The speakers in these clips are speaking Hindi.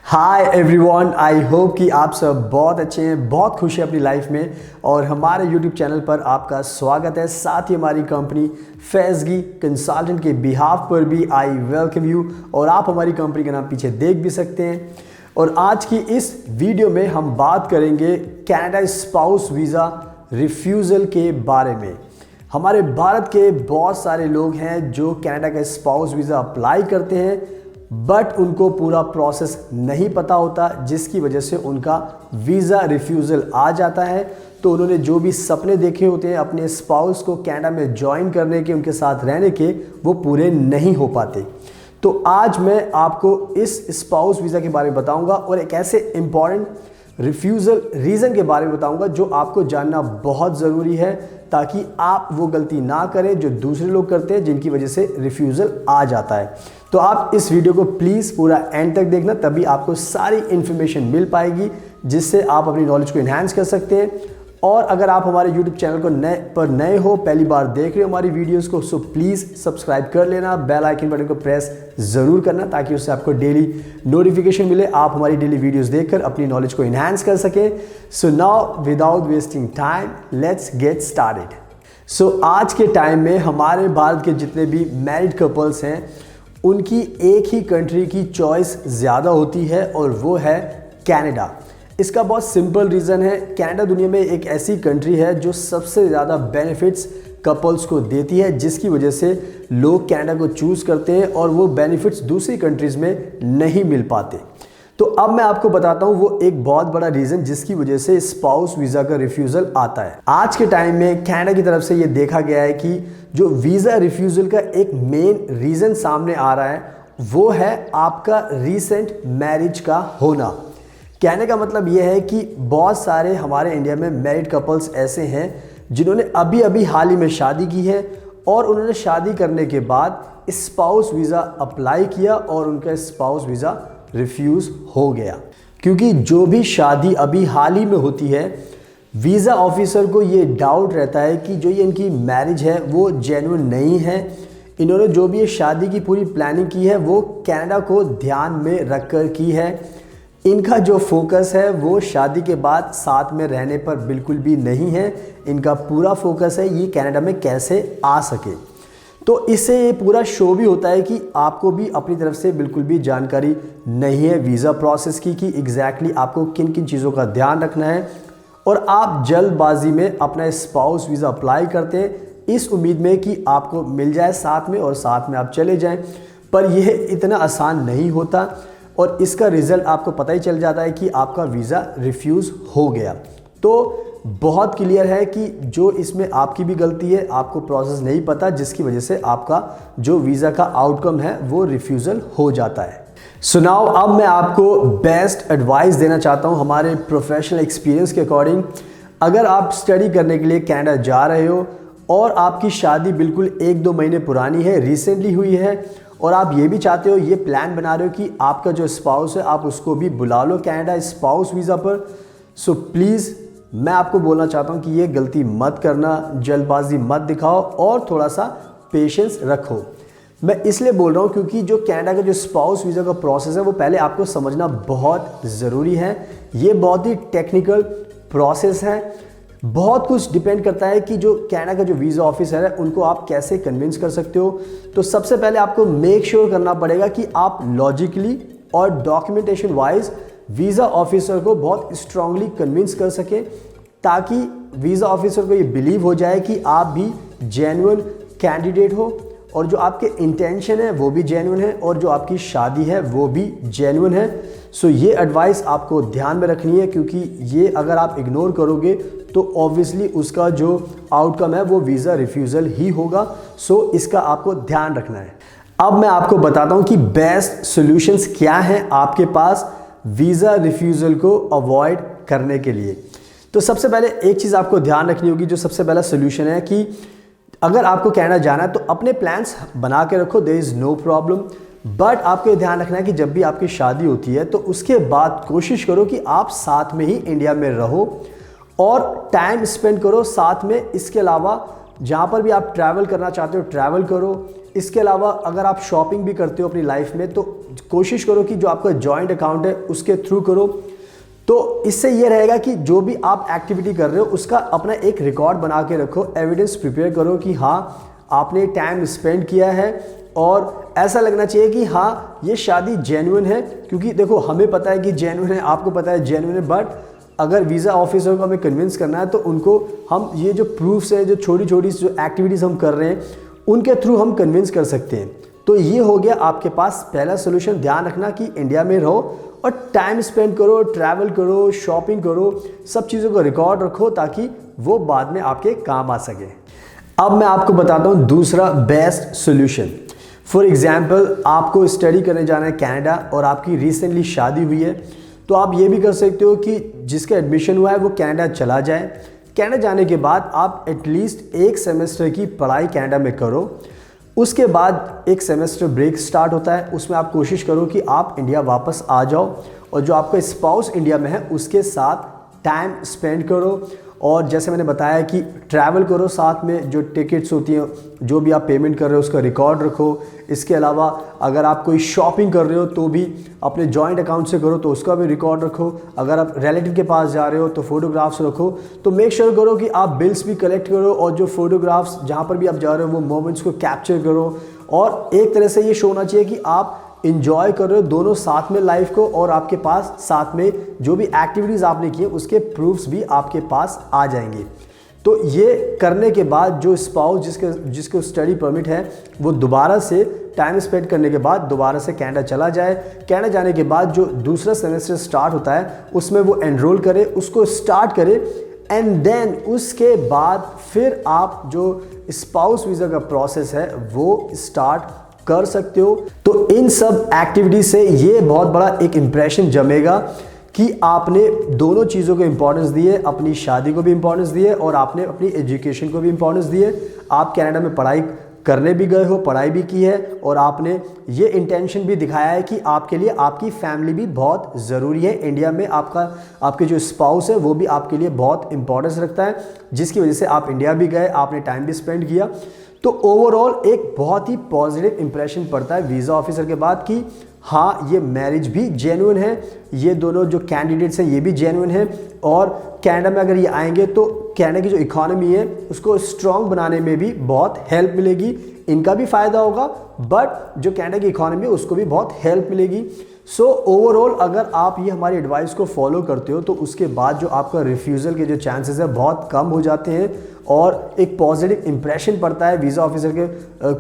हाय एवरीवन, आई होप कि आप सब बहुत अच्छे हैं, बहुत खुश हैं अपनी लाइफ में। और हमारे यूट्यूब चैनल पर आपका स्वागत है। साथ ही हमारी कंपनी फैज़गी कंसल्टेंट के बिहाफ पर भी आई वेलकम यू। और आप हमारी कंपनी का नाम पीछे देख भी सकते हैं। और आज की इस वीडियो में हम बात करेंगे कनाडा स्पाउस वीज़ा रिफ्यूज़ल के बारे में। हमारे भारत के बहुत सारे लोग हैं जो कनाडा का स्पाउस वीज़ा अप्लाई करते हैं, बट उनको पूरा प्रोसेस नहीं पता होता, जिसकी वजह से उनका वीज़ा रिफ्यूज़ल आ जाता है। तो उन्होंने जो भी सपने देखे होते हैं अपने स्पाउस को कनाडा में ज्वाइन करने के, उनके साथ रहने के, वो पूरे नहीं हो पाते। तो आज मैं आपको इस स्पाउस वीज़ा के बारे में बताऊंगा और एक ऐसे इम्पॉर्टेंट रिफ्यूज़ल रीज़न के बारे में बताऊंगा जो आपको जानना बहुत ज़रूरी है, ताकि आप वो गलती ना करें जो दूसरे लोग करते हैं, जिनकी वजह से रिफ्यूज़ल आ जाता है। तो आप इस वीडियो को प्लीज़ पूरा एंड तक देखना, तभी आपको सारी इन्फॉर्मेशन मिल पाएगी, जिससे आप अपनी नॉलेज को इन्हांस कर सकते हैं। और अगर आप हमारे यूट्यूब चैनल को नए हो, पहली बार देख रहे हो हमारी वीडियोस को, सो प्लीज़ सब्सक्राइब कर लेना, बेल आइकन बटन को प्रेस ज़रूर करना, ताकि उससे आपको डेली नोटिफिकेशन मिले, आप हमारी डेली वीडियोस देखकर अपनी नॉलेज को इन्हांस कर सकें। So now without wasting time let's get started. So आज के टाइम में हमारे भारत के जितने भी मैरिड कपल्स हैं, उनकी एक ही कंट्री की चॉइस ज़्यादा होती है, और वो है कनाडा। इसका बहुत सिंपल रीज़न है, कनाडा दुनिया में एक ऐसी कंट्री है जो सबसे ज़्यादा बेनिफिट्स कपल्स को देती है, जिसकी वजह से लोग कनाडा को चूज़ करते हैं और वो बेनिफिट्स दूसरी कंट्रीज़ में नहीं मिल पाते। तो अब मैं आपको बताता हूँ वो एक बहुत बड़ा रीज़न जिसकी वजह से स्पाउस वीज़ा का रिफ्यूज़ल आता है। आज के टाइम में कनाडा की तरफ से ये देखा गया है कि जो वीज़ा रिफ्यूज़ल का एक मेन रीज़न सामने आ रहा है, वो है आपका रीसेंट मैरिज का होना। कहने का मतलब ये है कि बहुत सारे हमारे इंडिया में मैरिड कपल्स ऐसे हैं जिन्होंने अभी अभी हाल ही में शादी की है, और उन्होंने शादी करने के बाद स्पाउस वीज़ा अप्लाई किया और उनका स्पाउस वीज़ा रिफ्यूज़ हो गया। क्योंकि जो भी शादी अभी हाल ही में होती है, वीज़ा ऑफिसर को ये डाउट रहता है कि जो ये इनकी मैरिज है वो जेन्युइन नहीं है। इन्होंने जो भी ये शादी की पूरी प्लानिंग की है वो कनाडा को ध्यान में रखकर की है। इनका जो फोकस है वो शादी के बाद साथ में रहने पर बिल्कुल भी नहीं है। इनका पूरा फोकस है ये कनाडा में कैसे आ सके। तो इससे ये पूरा शो भी होता है कि आपको भी अपनी तरफ से बिल्कुल भी जानकारी नहीं है वीज़ा प्रोसेस की, कि एग्जैक्टली आपको किन किन चीज़ों का ध्यान रखना है, और आप जल्दबाजी में अपना स्पाउस वीज़ा अप्लाई करते हैं इस उम्मीद में कि आपको मिल जाए साथ में और साथ में आप चले जाएं। पर यह इतना आसान नहीं होता, और इसका रिज़ल्ट आपको पता ही चल जाता है कि आपका वीज़ा रिफ्यूज़ हो गया। तो बहुत क्लियर है कि जो इसमें आपकी भी गलती है, आपको प्रोसेस नहीं पता, जिसकी वजह से आपका जो वीज़ा का आउटकम है वो रिफ्यूज़ल हो जाता है। सो नाउ अब मैं आपको बेस्ट एडवाइस देना चाहता हूँ हमारे प्रोफेशनल एक्सपीरियंस के अकॉर्डिंग। अगर आप स्टडी करने के लिए कनाडा जा रहे हो और आपकी शादी बिल्कुल 1-2 महीने पुरानी है, रिसेंटली हुई है, और आप ये भी चाहते हो, ये प्लान बना रहे हो कि आपका जो स्पाउस है आप उसको भी बुला लो कनाडा स्पाउस वीज़ा पर, सो प्लीज़ मैं आपको बोलना चाहता हूँ कि ये गलती मत करना, जल्दबाजी मत दिखाओ और थोड़ा सा पेशेंस रखो। मैं इसलिए बोल रहा हूँ क्योंकि जो कनाडा का जो स्पाउस वीज़ा का प्रोसेस है वो पहले आपको समझना बहुत ज़रूरी है। ये बहुत ही टेक्निकल प्रोसेस है, बहुत कुछ डिपेंड करता है कि जो कनाडा का जो वीज़ा ऑफिसर है उनको आप कैसे कन्विंस कर सकते हो। तो सबसे पहले आपको मेक श्योर करना पड़ेगा कि आप लॉजिकली और डॉक्यूमेंटेशन वाइज वीज़ा ऑफिसर को बहुत स्ट्रांगली कन्विंस कर सकें, ताकि वीज़ा ऑफिसर को ये बिलीव हो जाए कि आप भी जेन्युइन कैंडिडेट हो, और जो आपके इंटेंशन है वो भी जेन्युइन है, और जो आपकी शादी है वो भी जेन्युइन है। सो ये एडवाइस आपको ध्यान में रखनी है, क्योंकि ये अगर आप इग्नोर करोगे तो ऑब्वियसली उसका जो आउटकम है वो वीज़ा रिफ्यूज़ल ही होगा। सो इसका आपको ध्यान रखना है। अब मैं आपको बताता हूँ कि बेस्ट सॉल्यूशंस क्या हैं आपके पास वीज़ा रिफ्यूज़ल को अवॉइड करने के लिए। तो सबसे पहले एक चीज़ आपको ध्यान रखनी होगी, जो सबसे पहला सॉल्यूशन है कि अगर आपको कनाडा जाना है तो अपने प्लान्स बना के रखो, there is no problem. But आपको ये ध्यान रखना है कि जब भी आपकी शादी होती है तो उसके बाद कोशिश करो कि आप साथ में ही इंडिया में रहो और टाइम स्पेंड करो साथ में। इसके अलावा जहाँ पर भी आप ट्रैवल करना चाहते हो ट्रैवल करो। इसके अलावा अगर आप शॉपिंग भी करते हो अपनी लाइफ में तो कोशिश करो कि जो आपका जॉइंट अकाउंट है उसके थ्रू करो। तो इससे ये रहेगा कि जो भी आप एक्टिविटी कर रहे हो उसका अपना एक रिकॉर्ड बना के रखो, एविडेंस प्रिपेयर करो कि हाँ आपने टाइम स्पेंड किया है और ऐसा लगना चाहिए कि हाँ ये शादी जेन्युइन है। क्योंकि देखो हमें पता है कि जेन्युइन है, आपको पता है जेन्युइन है, बट अगर वीज़ा ऑफिसर को हमें कन्विंस करना है तो उनको हम ये जो प्रूफ्स है, जो छोटी छोटी जो एक्टिविटीज़ हम कर रहे हैं उनके थ्रू हम कन्विंस कर सकते हैं। तो ये हो गया आपके पास पहला सोल्यूशन। ध्यान रखना कि इंडिया में रहो और टाइम स्पेंड करो, ट्रैवल करो, शॉपिंग करो, सब चीज़ों को रिकॉर्ड रखो ताकि वो बाद में आपके काम आ सके। अब मैं आपको बताता हूँ दूसरा बेस्ट सोल्यूशन। फॉर एग्जाम्पल आपको स्टडी करने जाना है कनाडा और आपकी रिसेंटली शादी हुई है, तो आप ये भी कर सकते हो कि जिसका एडमिशन हुआ है वो कनाडा चला जाए। कनाडा जाने के बाद आप एटलीस्ट एक सेमेस्टर की पढ़ाई कनाडा में करो। उसके बाद एक सेमेस्टर ब्रेक स्टार्ट होता है, उसमें आप कोशिश करो कि आप इंडिया वापस आ जाओ और जो आपका स्पाउस इंडिया में है उसके साथ टाइम स्पेंड करो। और जैसे मैंने बताया कि ट्रैवल करो साथ में, जो टिकट्स होती हैं, जो भी आप पेमेंट कर रहे हो उसका रिकॉर्ड रखो। इसके अलावा अगर आप कोई शॉपिंग कर रहे हो तो भी अपने जॉइंट अकाउंट से करो तो उसका भी रिकॉर्ड रखो। अगर आप रिलेटिव के पास जा रहे हो तो फोटोग्राफ्स रखो। तो मेक श्योर करो कि आप बिल्स भी कलेक्ट करो और जो फोटोग्राफ्स जहाँ पर भी आप जा रहे हो वो मोमेंट्स को कैप्चर करो। और एक तरह से ये शो होना चाहिए कि आप इंजॉय कर रहे हो दोनों साथ में लाइफ को, और आपके पास साथ में जो भी एक्टिविटीज़ आपने की है उसके प्रूफ्स भी आपके पास आ जाएंगे। तो ये करने के बाद जो स्पाउस जिसको स्टडी परमिट है वो दोबारा से टाइम स्पेंड करने के बाद दोबारा से कनाडा चला जाए। कनाडा जाने के बाद जो दूसरा सेमेस्टर स्टार्ट होता है उसमें वो एनरोल करे, उसको स्टार्ट करे, एंड देन उसके बाद फिर आप जो स्पाउस वीज़ा का प्रोसेस है वो स्टार्ट कर सकते हो। तो इन सब एक्टिविटी से ये बहुत बड़ा एक इम्प्रेशन जमेगा कि आपने दोनों चीज़ों को इम्पोर्टेंस दी है, अपनी शादी को भी इम्पोर्टेंस दी है और आपने अपनी एजुकेशन को भी इम्पोर्टेंस दी है। आप कनाडा में पढ़ाई करने भी गए हो, पढ़ाई भी की है, और आपने ये इंटेंशन भी दिखाया है कि आपके लिए आपकी फैमिली भी बहुत ज़रूरी है। इंडिया में आपके जो स्पाउस है वो भी आपके लिए बहुत इंपॉर्टेंस रखता है, जिसकी वजह से आप इंडिया भी गए, आपने टाइम भी स्पेंड किया। तो ओवरऑल एक बहुत ही पॉजिटिव इंप्रेशन पड़ता है वीज़ा ऑफिसर के बाद कि हाँ ये मैरिज भी जेन्युइन है, ये दोनों जो कैंडिडेट्स हैं ये भी जेन्युइन है, और कनाडा में अगर ये आएंगे तो कनाडा की जो इकोनॉमी है उसको स्ट्रॉन्ग बनाने में भी बहुत हेल्प मिलेगी। इनका भी फ़ायदा होगा, बट जो कनाडा की इकोनॉमी है उसको भी बहुत हेल्प मिलेगी। सो ओवरऑल अगर आप ये हमारी एडवाइस को फॉलो करते हो तो उसके बाद जो आपका रिफ्यूज़ल के जो चांसेस है बहुत कम हो जाते हैं, और एक पॉजिटिव इंप्रेशन पड़ता है वीज़ा ऑफिसर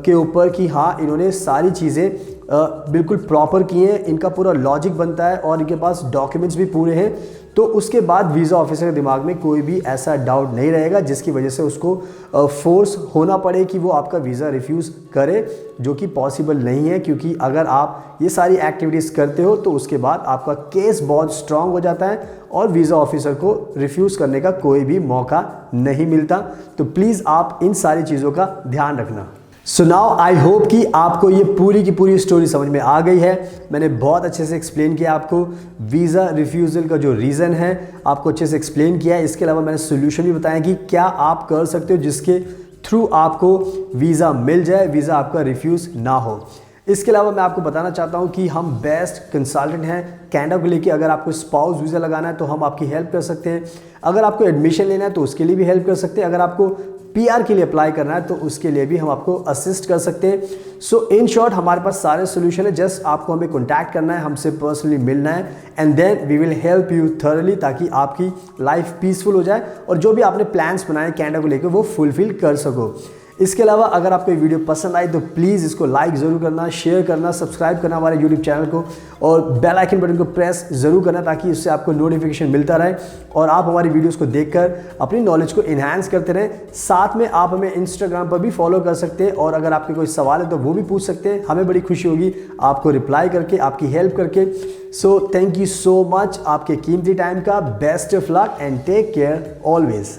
के ऊपर कि हाँ इन्होंने सारी चीज़ें बिल्कुल प्रॉपर की हैं, इनका पूरा लॉजिक बनता है और इनके पास डॉक्यूमेंट्स भी पूरे हैं। तो उसके बाद वीज़ा ऑफिसर के दिमाग में कोई भी ऐसा डाउट नहीं रहेगा जिसकी वजह से उसको फोर्स होना पड़े कि वो आपका वीज़ा रिफ्यूज़ करे, जो कि पॉसिबल नहीं है। क्योंकि अगर आप ये सारी एक्टिविटीज़ करते हो तो उसके बाद आपका केस बहुत स्ट्रांग हो जाता है और वीज़ा ऑफिसर को रिफ्यूज़ करने का कोई भी मौका नहीं मिलता। तो प्लीज़ आप इन सारी चीज़ों का ध्यान रखना। सो नाउ आई होप कि आपको ये पूरी की पूरी स्टोरी समझ में आ गई है। मैंने बहुत अच्छे से एक्सप्लेन किया आपको वीज़ा रिफ्यूज़ल का जो रीज़न है, आपको अच्छे से एक्सप्लेन किया है। इसके अलावा मैंने सोल्यूशन भी बताया कि क्या आप कर सकते हो जिसके थ्रू आपको वीज़ा मिल जाए, वीज़ा आपका रिफ्यूज़ ना हो। इसके अलावा मैं आपको बताना चाहता हूं कि हम बेस्ट कंसल्टेंट हैं कनाडा को लेके। अगर आपको स्पाउस वीज़ा लगाना है तो हम आपकी हेल्प कर सकते हैं, अगर आपको एडमिशन लेना है तो उसके लिए भी हेल्प कर सकते हैं, अगर आपको PR के लिए अप्लाई करना है तो उसके लिए भी हम आपको असिस्ट कर सकते हैं। सो इन शॉर्ट हमारे पास सारे सोल्यूशन है, जस्ट आपको हमें कॉन्टैक्ट करना है, हमसे पर्सनली मिलना है, and then we will help you thoroughly, ताकि आपकी लाइफ पीसफुल हो जाए और जो भी आपने प्लान्स बनाए कनाडा को लेकर वो फुलफिल कर सको। इसके अलावा अगर आपको ये वीडियो पसंद आई तो प्लीज़ इसको लाइक ज़रूर करना, शेयर करना, सब्सक्राइब करना हमारे YouTube चैनल को, और बेल आइकन बटन को प्रेस ज़रूर करना ताकि इससे आपको नोटिफिकेशन मिलता रहे और आप हमारी वीडियोस को देखकर अपनी नॉलेज को इन्हांस करते रहें। साथ में आप हमें इंस्टाग्राम पर भी फॉलो कर सकते हैं, और अगर आपके कोई सवाल है तो वो भी पूछ सकते हैं। हमें बड़ी खुशी होगी आपको रिप्लाई करके, आपकी हेल्प करके। So thank you so much आपके कीमती टाइम का। Best of luck and take care always.